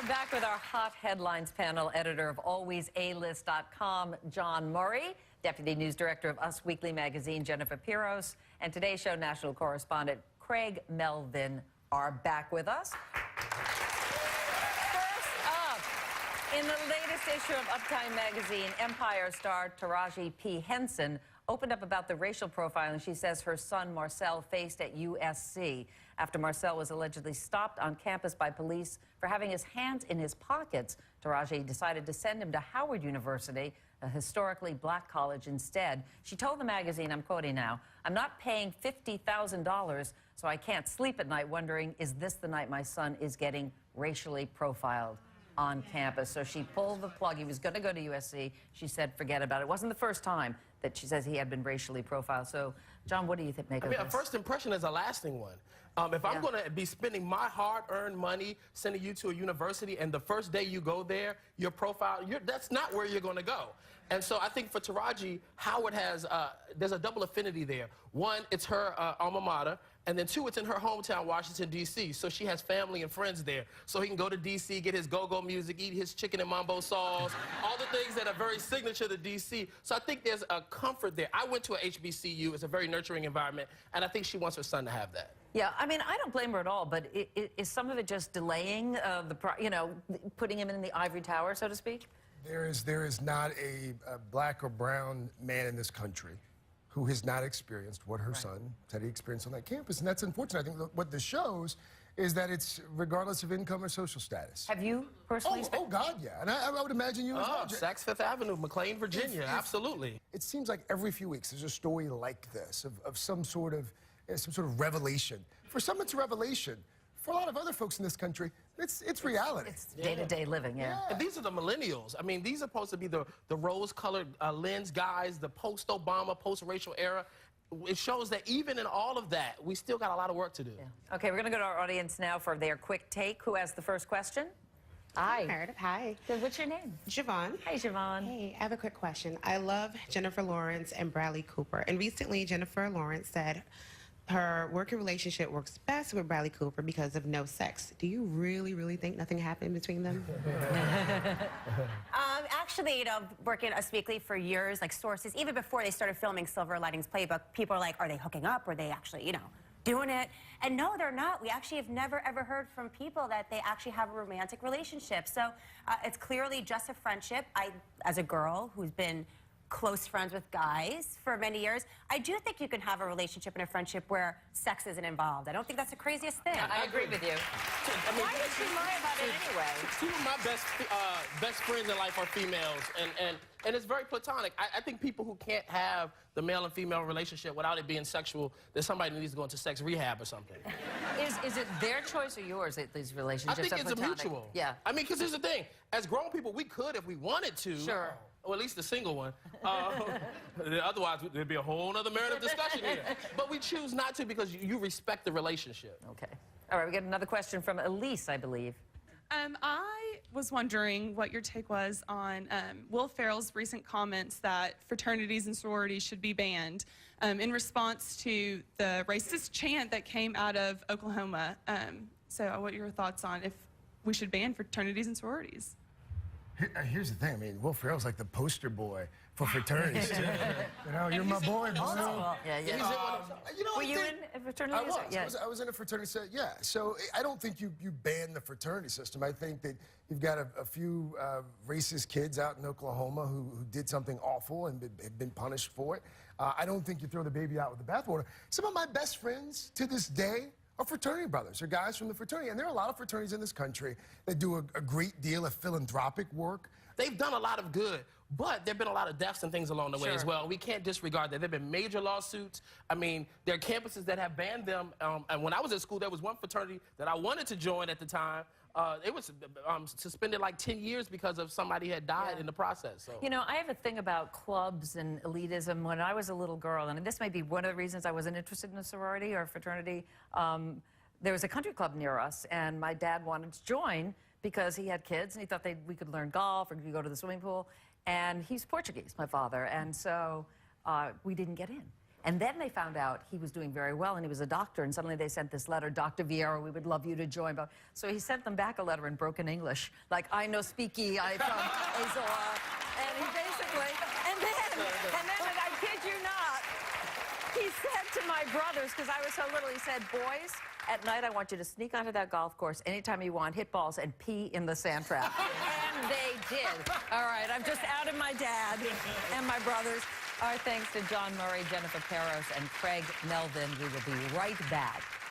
are back with our hot headlines panel, editor of alwaysalist.com, John Murray, deputy news director of Us Weekly magazine, Jennifer Piros, and Today Show national correspondent Craig Melvin are back with us. First up, in the latest issue of Uptime magazine, Empire star Taraji P. Henson opened up about the racial profiling she says her son Marcel faced at USC after Marcel was allegedly stopped on campus by police for having his hands in his pockets. Taraji decided to send him to Howard University, a historically black college, instead. She told the magazine, I'm quoting now, "I'm not paying $50,000, so I can't sleep at night wondering, is this the night my son is getting racially profiled on campus?" So she pulled the plug. He was going to go to USC. She said, forget about it. It wasn't the first time that she says he had been racially profiled. So, John, what do you think make of this? A first impression is a lasting one. If I'm going to be spending my hard-earned money sending you to a university and the first day you go there, your profile, that's not where you're going to go. And so I think for Taraji, Howard has, there's a double affinity there. One, it's her alma mater, and then two, it's in her hometown, Washington, D.C., so she has family and friends there. So he can go to D.C., get his go-go music, eat his chicken and mambo sauce, all the things that are very signature to D.C. So I think there's a comfort there. I went to a HBCU. It's a very nurturing environment, and I think she wants her son to have that. Yeah, I mean, I don't blame her at all, but is some of it just delaying putting him in the ivory tower, so to speak? There is not a black or brown man in this country who has not experienced what her son said he experienced on that campus, and that's unfortunate. I think what this shows is that it's regardless of income or social status. Have you personally? Oh God, yeah, and I would imagine you as well. Saks Fifth Avenue, McLean, Virginia, absolutely. It seems like every few weeks there's a story like this of some sort of revelation. For some, it's a revelation. For a lot of other folks in this country, it's reality. It's day-to-day living, yeah. And these are the millennials. I mean, these are supposed to be the rose-colored lens guys, the post-Obama, post-racial era. It shows that even in all of that, we still got a lot of work to do. Yeah. Okay, we're going to go to our audience now for their quick take. Who has the first question? Hi. Meredith, hi. What's your name? Javon. Hey, Javon. Hey, I have a quick question. I love Jennifer Lawrence and Bradley Cooper. And recently, Jennifer Lawrence said her working relationship works best with Bradley Cooper because of no sex. Do you really, really think nothing happened between them? Actually, working at Us Weekly for years, like sources, even before they started filming Silver Linings Playbook, people are like, are they hooking up? Are they actually, doing it? And no, they're not. We actually have never, ever heard from people that they actually have a romantic relationship. So it's clearly just a friendship. As a girl who's been close friends with guys for many years, I do think you can have a relationship and a friendship where sex isn't involved. I don't think that's the craziest thing. I agree with you. Why did she lie about it anyway? Two of my best friends in life are females, and it's very platonic. I think people who can't have the male and female relationship without it being sexual, there's somebody who needs to go into sex rehab or something. Is it their choice or yours that these relationships I think are it's platonic? a mutual. Yeah. I mean, because here's the thing. As grown people, we could if we wanted to. Sure. Or at least the single one. Otherwise, there'd be a whole other Meredith discussion here. But we choose not to because you respect the relationship. Okay. All right, we get another question from Elise, I believe. I was wondering what your take was on Will Ferrell's recent comments that fraternities and sororities should be banned in response to the racist chant that came out of Oklahoma. So what are your thoughts on if we should ban fraternities and sororities? Here's the thing. I mean, Will Ferrell's like the poster boy for fraternities. You're my boy. Were you in a fraternity? I was in a fraternity. So, yeah. So I don't think you ban the fraternity system. I think that you've got a few racist kids out in Oklahoma who did something awful and have been punished for it. I don't think you throw the baby out with the bathwater. Some of my best friends to this day are fraternity brothers, or guys from the fraternity. And there are a lot of fraternities in this country that do a great deal of philanthropic work. They've done a lot of good, but there have been a lot of deaths and things along the way as well. We can't disregard that. There have been major lawsuits. I mean, there are campuses that have banned them. And when I was at school, there was one fraternity that I wanted to join at the time. It was suspended like 10 years because of somebody had died in the process. So. I have a thing about clubs and elitism. When I was a little girl, and this may be one of the reasons I wasn't interested in a sorority or a fraternity, there was a country club near us, and my dad wanted to join because he had kids, and he thought we could learn golf or go to the swimming pool. And he's Portuguese, my father, and so we didn't get in. And then they found out he was doing very well and he was a doctor. And suddenly they sent this letter, Dr. Vieira, we would love you to join. So he sent them back a letter in broken English, like, I no speaky, I from Azor. And he basically, and then, and I kid you not, he said to my brothers, because I was so little, he said, boys, at night I want you to sneak onto that golf course anytime you want, hit balls, and pee in the sand trap. And they did. All right, I've just outed my dad and my brothers. Our thanks to John Murray, Jennifer Peros, and Craig Melvin. We will be right back.